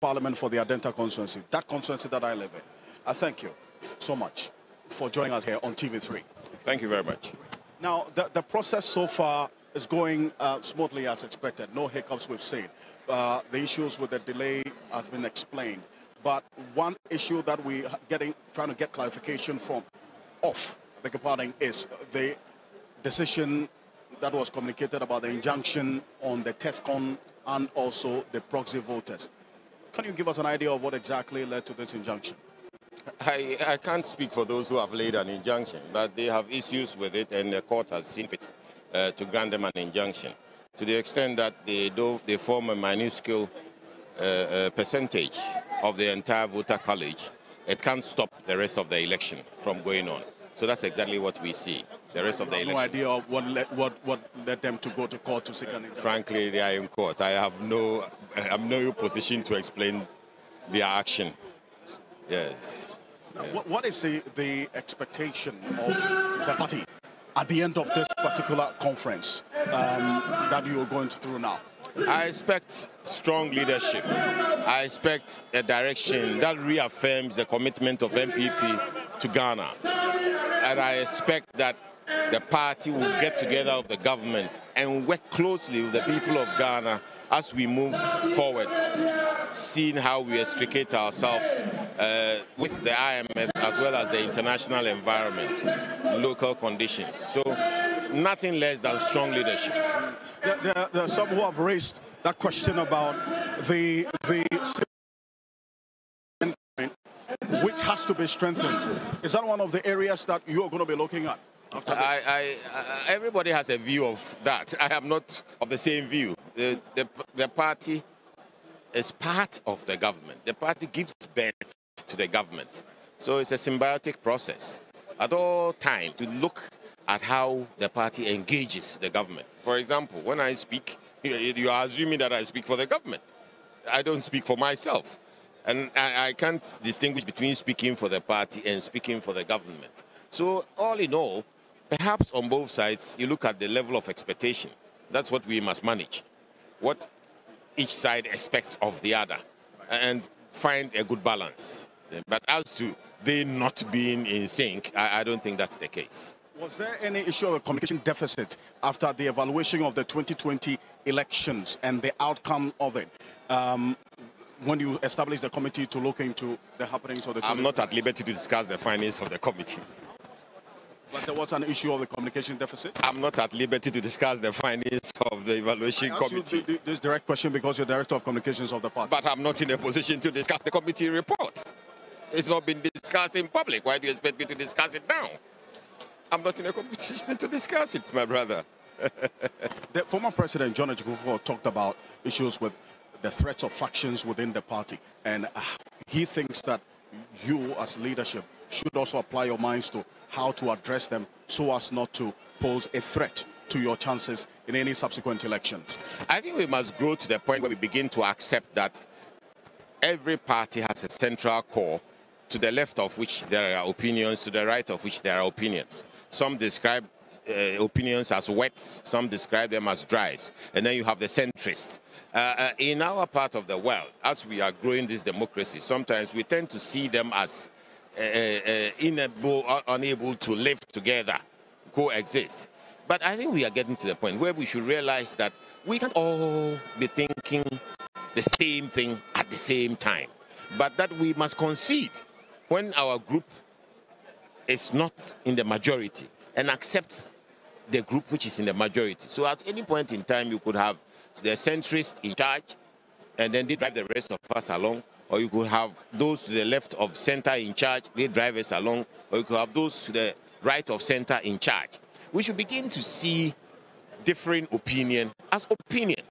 Parliament for the Adenta constituency, that constituency that I live in. I thank you so much for joining us here on TV3. Thank you very much. Now, the process so far is going smoothly as expected. No hiccups we've seen. The issues with the delay have been explained. But one issue that we are trying to get clarification from beg your pardon, is the decision that was communicated about the injunction on the TESCON and also the proxy voters. Can you give us an idea of what exactly led to this injunction? I can't speak for those who have laid an injunction, but they have issues with it, and the court has seen fit to grant them an injunction to the extent that they form a minuscule percentage of the entire voter college. It can't stop the rest of the election from going on. So that's exactly what we see. The rest of the election. No idea of what led them to go to court to seek an injunction. Frankly, they are in court. I'm no position to explain their action. Yes. Now, what is the expectation of the party at the end of this particular conference that you are going through now? I expect strong leadership. I expect a direction that reaffirms the commitment of NPP to Ghana. And I expect that the party will get together with the government and work closely with the people of Ghana as we move forward, seeing how we extricate ourselves with the IMF as well as the international environment, local conditions. So nothing less than strong leadership. There are some who have raised that question about the which has to be strengthened. Is that one of the areas that you're going to be looking at? Everybody has a view of that. I am not of the same view. The party is part of the government. The party gives birth to the government. So it's a symbiotic process. At all times, to look at how the party engages the government. For example, when I speak, you are assuming that I speak for the government. I don't speak for myself. And I can't distinguish between speaking for the party and speaking for the government. So all in all, perhaps on both sides, you look at the level of expectation. That's what we must manage. What each side expects of the other and find a good balance. But as to they not being in sync, I don't think that's the case. Was there any issue of a communication deficit after the evaluation of the 2020 elections and the outcome of it? When you established the committee to look into the happenings of the... I'm not at liberty to discuss the findings of the committee. But there was an issue of the communication deficit? I'm not at liberty to discuss the findings of the evaluation committee. You this direct question because you're director of communications of the party. But I'm not in a position to discuss the committee report. It's not been discussed in public. Why do you expect me to discuss it now? I'm not in a position to discuss it, my brother. The former president, John Ejikufu, talked about issues with the threats of factions within the party. And he thinks that you, as leadership, should also apply your minds to how to address them so as not to pose a threat to your chances in any subsequent elections. I think we must grow to the point where we begin to accept that every party has a central core, to the left of which there are opinions, to the right of which there are opinions. Some describe opinions as wets, some describe them as dries, and then you have the centrists. In our part of the world, as we are growing this democracy, sometimes we tend to see them as unable to live together, coexist. But I think we are getting to the point where we should realize that we can't all be thinking the same thing at the same time, but that we must concede when our group is not in the majority and accept the group which is in the majority. So at any point in time, you could have the centrists in charge and then they drive the rest of us along, or you could have those to the left of center in charge, they drive us along, or you could have those to the right of center in charge. We should begin to see differing opinion as opinion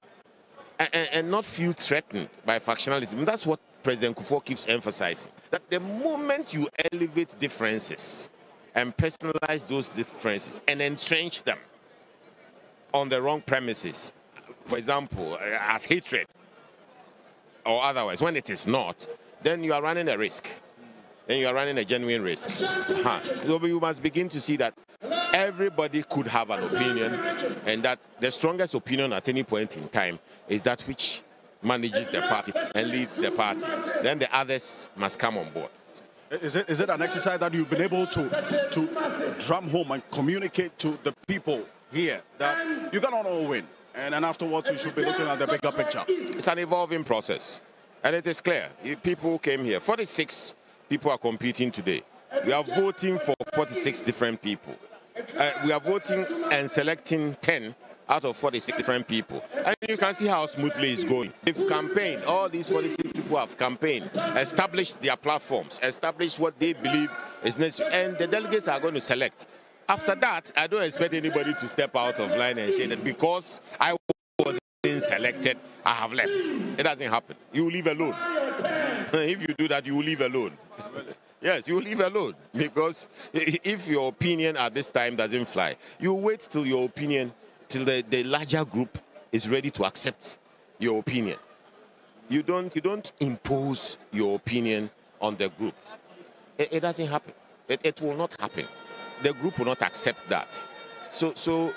and not feel threatened by factionalism. That's what President Kufuor keeps emphasizing, that the moment you elevate differences and personalize those differences and entrench them on the wrong premises, for example, as hatred or otherwise, when it is not, then you are running a risk. Then you are running a genuine risk. So you must begin to see that everybody could have an opinion, and that the strongest opinion at any point in time is that which manages the party and leads the party. Then the others must come on board. Is it an exercise that you've been able to drum home and communicate to the people here that you cannot all win, and then afterwards you should be looking at the bigger picture? It's an evolving process, and it is clear. People came here. 46 people are competing today. We are voting for 46 different people. We are voting and selecting 10 out of 46 different people. And you can see how smoothly it's going. They've campaigned. All these 46 people have campaigned, established their platforms, established what they believe is necessary, and the delegates are going to select. After that, I don't expect anybody to step out of line and say that because I wasn't selected, I have left. It doesn't happen. You will leave alone. If you do that, you will leave alone. Yes, you will leave alone, because if your opinion at this time doesn't fly, you wait till your opinion, till the larger group is ready to accept your opinion. You don't impose your opinion on the group. It doesn't happen. It will not happen. The group will not accept that. So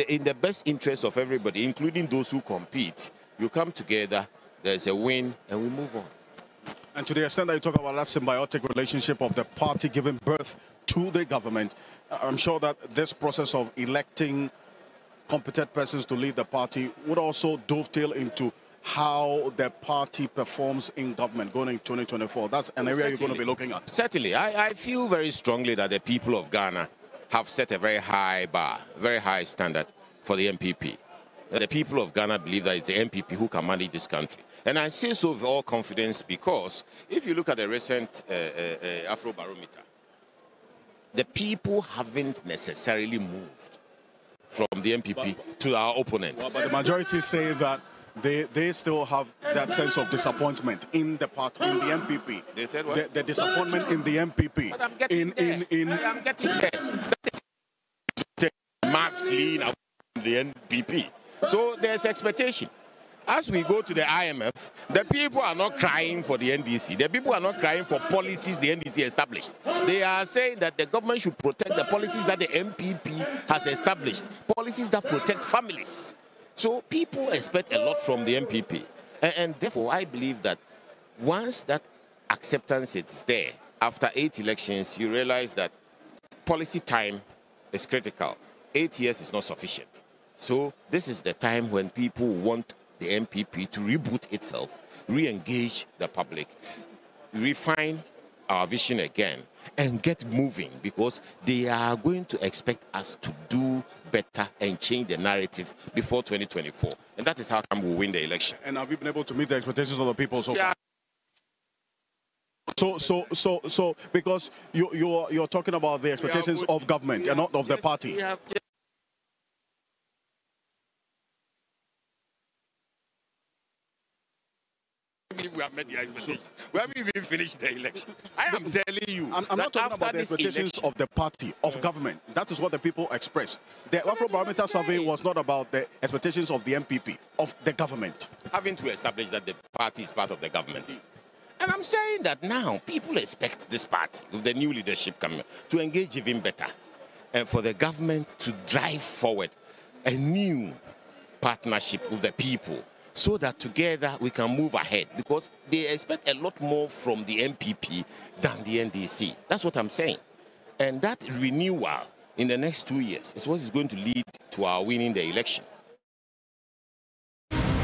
in the best interest of everybody, including those who compete, you come together, there's a win, and we move on. And to the extent that you talk about that symbiotic relationship of the party giving birth to the government, I'm sure that this process of electing competent persons to lead the party would also dovetail into how the party performs in government going into 2024. That's an area you're going to be looking at. Certainly. I feel very strongly that the people of Ghana have set a very high bar, very high standard for the NPP. The people of Ghana believe that it's the NPP who can manage this country. And I say so with all confidence, because if you look at the recent Afro barometer, the people haven't necessarily moved from the NPP to our opponents. But the majority say that they still have that sense of disappointment in the party, in the NPP. They said what? The disappointment in the NPP. But I'm getting there. I am getting there. That is mass fleeing away from the NPP. So there's expectation. As we go to the IMF, the people are not crying for the NDC. The people are not crying for policies the NDC established. They are saying that the government should protect the policies that the NPP has established, policies that protect families. So people expect a lot from the NPP. And therefore, I believe that once that acceptance is there, after 8 elections, you realize that policy time is critical. 8 years is not sufficient. So this is the time when people want the NPP to reboot itself, re-engage the public, refine our vision again, and get moving, because they are going to expect us to do better and change the narrative before 2024. And that is how come we win the election. And have you been able to meet the expectations of the people so far? So because you're talking about the expectations of government and not of the party. We have met the expectations. We haven't even finished the election. I am telling you. I'm not talking about the expectations of the party, of government. That is what the people express. The Afro barometer survey was not about the expectations of the NPP, of the government. Having to establish that the party is part of the government. And I'm saying that now people expect this party, with the new leadership coming, to engage even better, and for the government to drive forward a new partnership with the people, so that together we can move ahead, because they expect a lot more from the NPP than the NDC. That's what I'm saying. And that renewal in the next 2 years is what is going to lead to our winning the election.